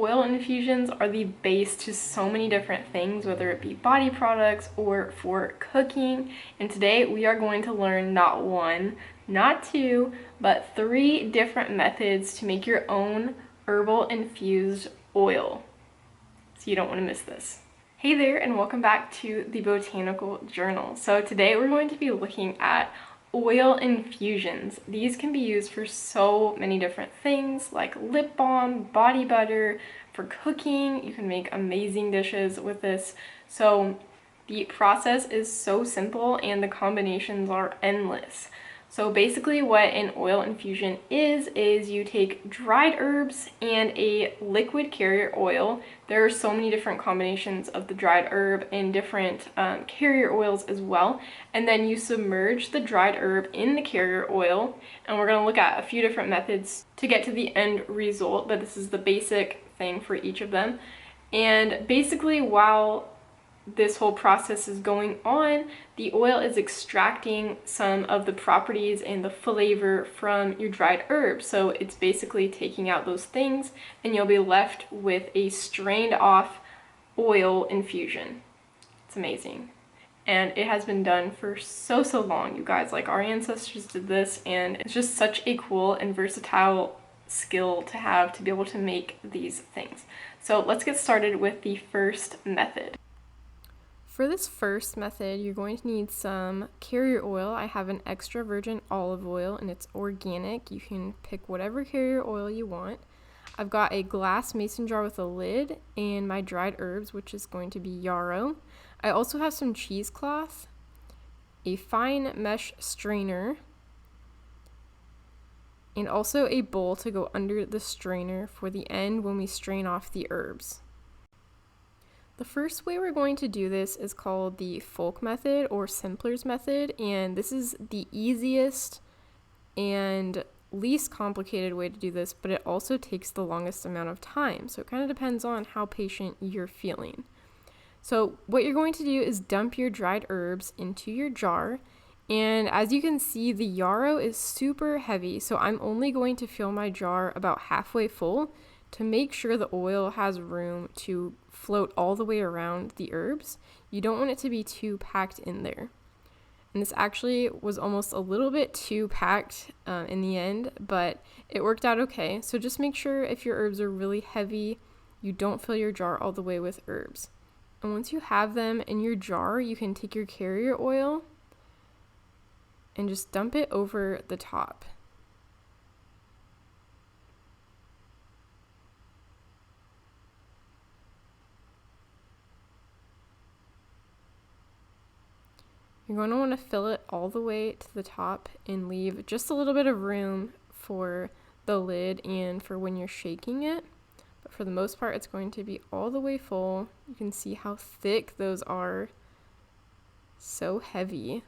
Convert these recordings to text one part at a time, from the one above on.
Oil infusions are the base to so many different things, whether it be body products or for cooking. And today we are going to learn not one, not two, but 3 different methods to make your own herbal infused oil. So you don't want to miss this. Hey there, and welcome back to the Botanical Journal. So today we're going to be looking at oil infusions. These can be used for so many different things like lip balm, body butter, for cooking. You can make amazing dishes with this. So the process is so simple and the combinations are endless. So basically what an oil infusion is you take dried herbs and a liquid carrier oil. There are so many different combinations of the dried herb and different carrier oils as well. And then you submerge the dried herb in the carrier oil. And we're gonna look at a few different methods to get to the end result, but this is the basic thing for each of them. And basically while this whole process is going on, the oil is extracting some of the properties and the flavor from your dried herbs. So it's basically taking out those things and you'll be left with a strained off oil infusion. It's amazing. And it has been done for so long, you guys. Like, our ancestors did this, and it's just such a cool and versatile skill to have to be able to make these things. So let's get started with the first method. For this first method, you're going to need some carrier oil. I have an extra virgin olive oil and it's organic. You can pick whatever carrier oil you want. I've got a glass mason jar with a lid and my dried herbs, which is going to be yarrow. I also have some cheesecloth, a fine mesh strainer, and also a bowl to go under the strainer for the end when we strain off the herbs. The first way we're going to do this is called the folk method or Simpler's method, and this is the easiest and least complicated way to do this, but it also takes the longest amount of time. So it kind of depends on how patient you're feeling. So what you're going to do is dump your dried herbs into your jar, and as you can see, the yarrow is super heavy, so I'm only going to fill my jar about halfway full to make sure the oil has room to float all the way around the herbs. You don't want it to be too packed in there. And this actually was almost a little bit too packed in the end, but it worked out okay. So just make sure if your herbs are really heavy, you don't fill your jar all the way with herbs. And once you have them in your jar, you can take your carrier oil and just dump it over the top. You're going to want to fill it all the way to the top and leave just a little bit of room for the lid and for when you're shaking it. But for the most part, it's going to be all the way full. You can see how thick those are. So heavy.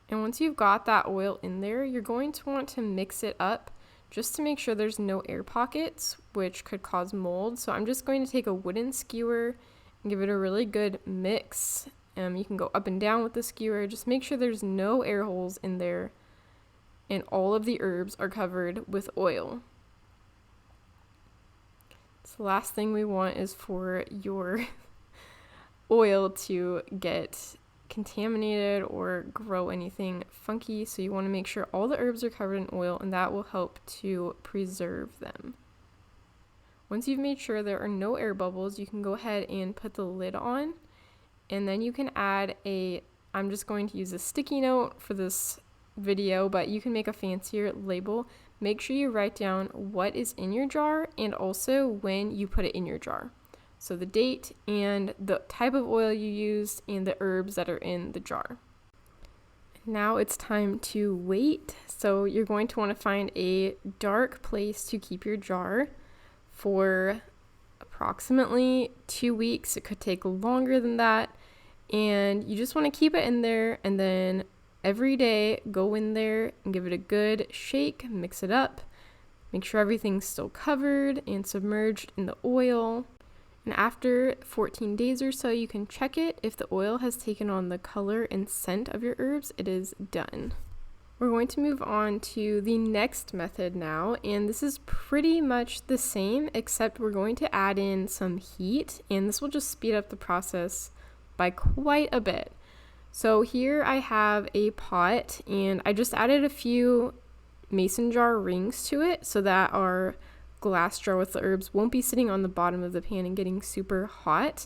And once you've got that oil in there, you're going to want to mix it up just to make sure there's no air pockets, which could cause mold. So I'm just going to take a wooden skewer and give it a really good mix. You can go up and down with the skewer. Just make sure there's no air holes in there and all of the herbs are covered with oil. So the last thing we want is for your oil to get contaminated or grow anything funky, so you want to make sure all the herbs are covered in oil, and that will help to preserve them. Once you've made sure there are no air bubbles, you can go ahead and put the lid on, and then you can add I'm just going to use a sticky note for this video, but you can make a fancier label. Make sure you write down what is in your jar and also when you put it in your jar. So the date and the type of oil you used and the herbs that are in the jar. Now it's time to wait. So you're going to want to find a dark place to keep your jar for approximately 2 weeks. It could take longer than that. And you just want to keep it in there, and then every day go in there and give it a good shake, mix it up, make sure everything's still covered and submerged in the oil. And after 14 days or so, you can check it. If the oil has taken on the color and scent of your herbs, it is done. We're going to move on to the next method now, and this is pretty much the same, except we're going to add in some heat, and this will just speed up the process by quite a bit. So here I have a pot, and I just added a few mason jar rings to it so that our glass jar with the herbs won't be sitting on the bottom of the pan and getting super hot.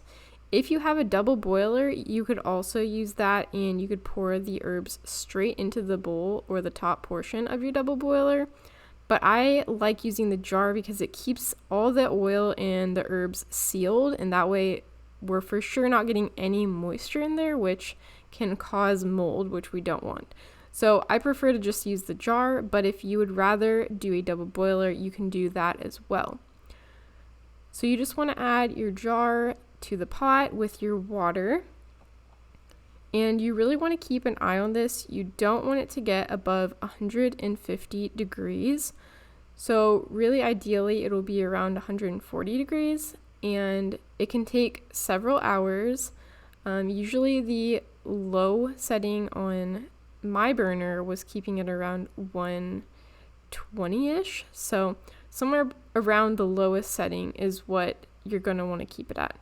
If you have a double boiler, you could also use that, and you could pour the herbs straight into the bowl or the top portion of your double boiler. But I like using the jar because it keeps all the oil and the herbs sealed, and that way we're for sure not getting any moisture in there, which can cause mold, which we don't want. So I prefer to just use the jar, but if you would rather do a double boiler, you can do that as well. So you just want to add your jar to the pot with your water, and you really want to keep an eye on this. You don't want it to get above 150 degrees. So really ideally it'll be around 140 degrees, and it can take several hours. Usually the low setting on my burner was keeping it around 120-ish. So somewhere around the lowest setting is what you're going to want to keep it at.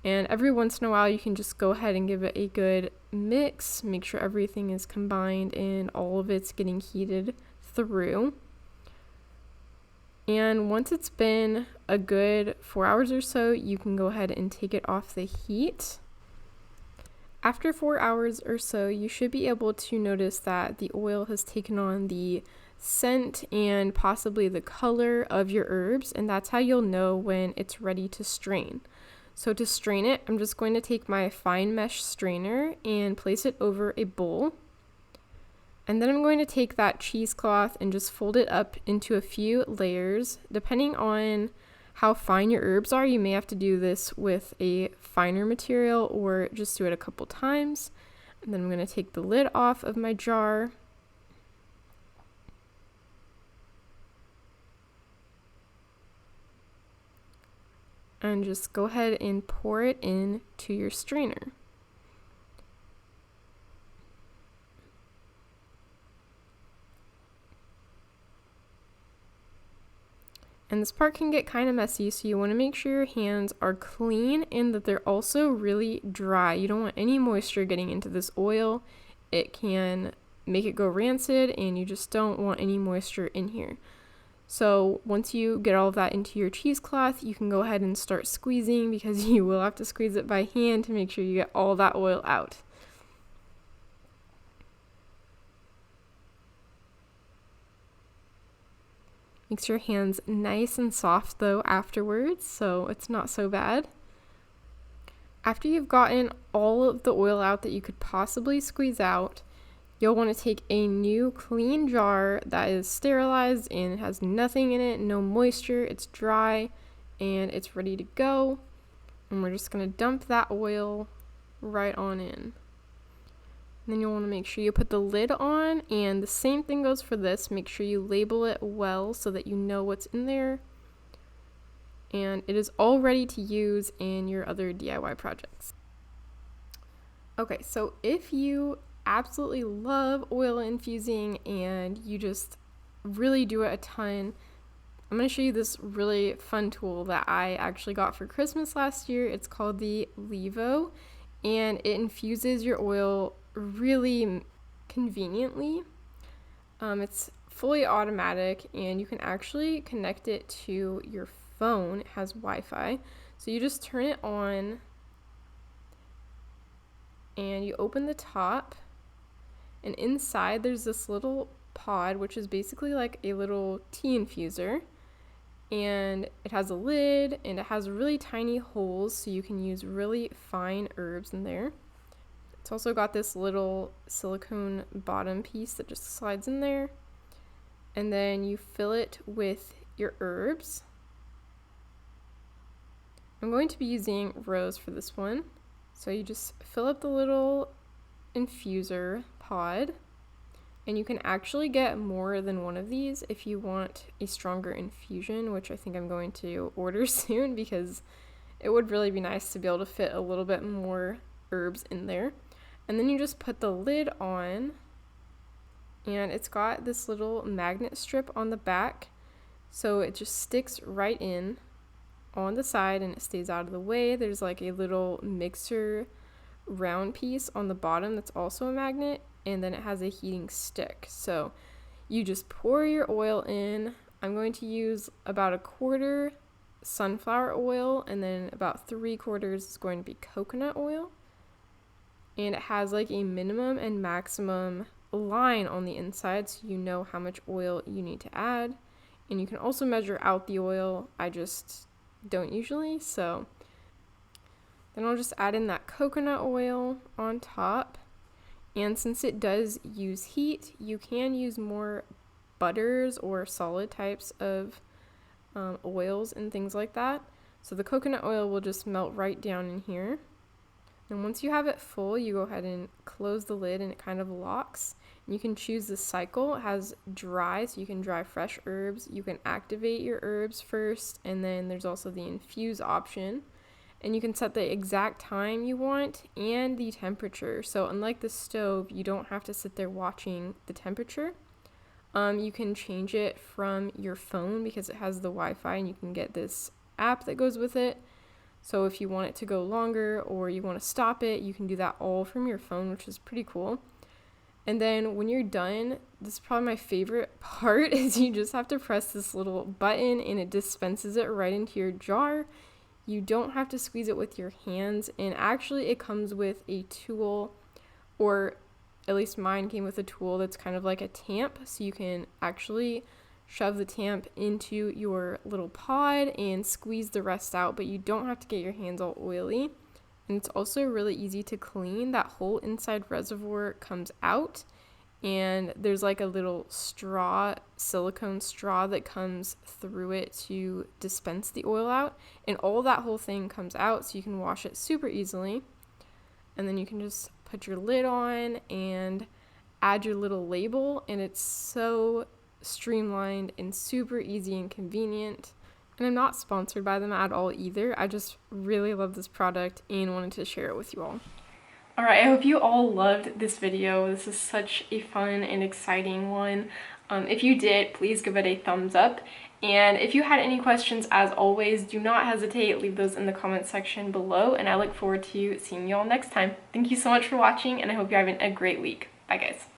And every once in a while, you can just go ahead and give it a good mix, make sure everything is combined and all of it's getting heated through. And once it's been a good 4 hours or so, you can go ahead and take it off the heat. After 4 hours or so, you should be able to notice that the oil has taken on the scent and possibly the color of your herbs, and that's how you'll know when it's ready to strain. So to strain it, I'm just going to take my fine mesh strainer and place it over a bowl. And then I'm going to take that cheesecloth and just fold it up into a few layers. Depending on how fine your herbs are, you may have to do this with a finer material or just do it a couple times. And then I'm going to take the lid off of my jar. And just go ahead and pour it into your strainer. And this part can get kind of messy, so you want to make sure your hands are clean and that they're also really dry. You don't want any moisture getting into this oil. It can make it go rancid, and you just don't want any moisture in here. So once you get all of that into your cheesecloth, you can go ahead and start squeezing, because you will have to squeeze it by hand to make sure you get all that oil out. Makes your hands nice and soft though afterwards, so it's not so bad. After you've gotten all of the oil out that you could possibly squeeze out, you'll want to take a new clean jar that is sterilized and has nothing in it, no moisture, it's dry, and it's ready to go. And we're just going to dump that oil right on in. And then you'll want to make sure you put the lid on, and the same thing goes for this. Make sure you label it well so that you know what's in there. And it is all ready to use in your other DIY projects. Okay, so if you absolutely love oil infusing and you just really do it a ton, I'm going to show you this really fun tool that I actually got for Christmas last year. It's called the Levo, and it infuses your oil really conveniently. It's fully automatic, and you can actually connect it to your phone. It has Wi-Fi, so you just turn it on and you open the top, and inside there's this little pod, which is basically like a little tea infuser, and it has a lid and it has really tiny holes so you can use really fine herbs in there. It's also got this little silicone bottom piece that just slides in there, and then you fill it with your herbs. I'm going to be using rose for this one, so you just fill up the little infuser pod, and you can actually get more than one of these if you want a stronger infusion, which I think I'm going to order soon because it would really be nice to be able to fit a little bit more herbs in there. And then you just put the lid on, and it's got this little magnet strip on the back, so it just sticks right in on the side and it stays out of the way. There's like a little mixer round piece on the bottom that's also a magnet, and then it has a heating stick. So you just pour your oil in. I'm going to use about 1/4 sunflower oil, and then about 3/4 is going to be coconut oil. And it has like a minimum and maximum line on the inside, so you know how much oil you need to add. And you can also measure out the oil. I just don't usually, so then I'll just add in that coconut oil on top. And since it does use heat, you can use more butters or solid types of oils and things like that. So the coconut oil will just melt right down in here. And once you have it full, you go ahead and close the lid and it kind of locks. And you can choose the cycle. It has dry, so you can dry fresh herbs. You can activate your herbs first, and then there's also the infuse option. And you can set the exact time you want and the temperature. So unlike the stove, you don't have to sit there watching the temperature. You can change it from your phone because it has the Wi-Fi, and you can get this app that goes with it. So if you want it to go longer or you want to stop it, you can do that all from your phone, which is pretty cool. And then when you're done, this is probably my favorite part, is you just have to press this little button and it dispenses it right into your jar. You don't have to squeeze it with your hands, and actually it comes with a tool, or at least mine came with a tool that's kind of like a tamp, so you can actually shove the tamp into your little pod and squeeze the rest out, but you don't have to get your hands all oily. And it's also really easy to clean. That whole inside reservoir comes out, and there's like a little straw, silicone straw that comes through it to dispense the oil out, and all that whole thing comes out, so you can wash it super easily. And then you can just put your lid on and add your little label, and it's so streamlined and super easy and convenient. And I'm not sponsored by them at all either. I just really love this product and wanted to share it with you all. Alright, I hope you all loved this video. This is such a fun and exciting one. If you did, please give it a thumbs up. And if you had any questions, as always, do not hesitate. Leave those in the comment section below. And I look forward to seeing you all next time. Thank you so much for watching, and I hope you're having a great week. Bye, guys.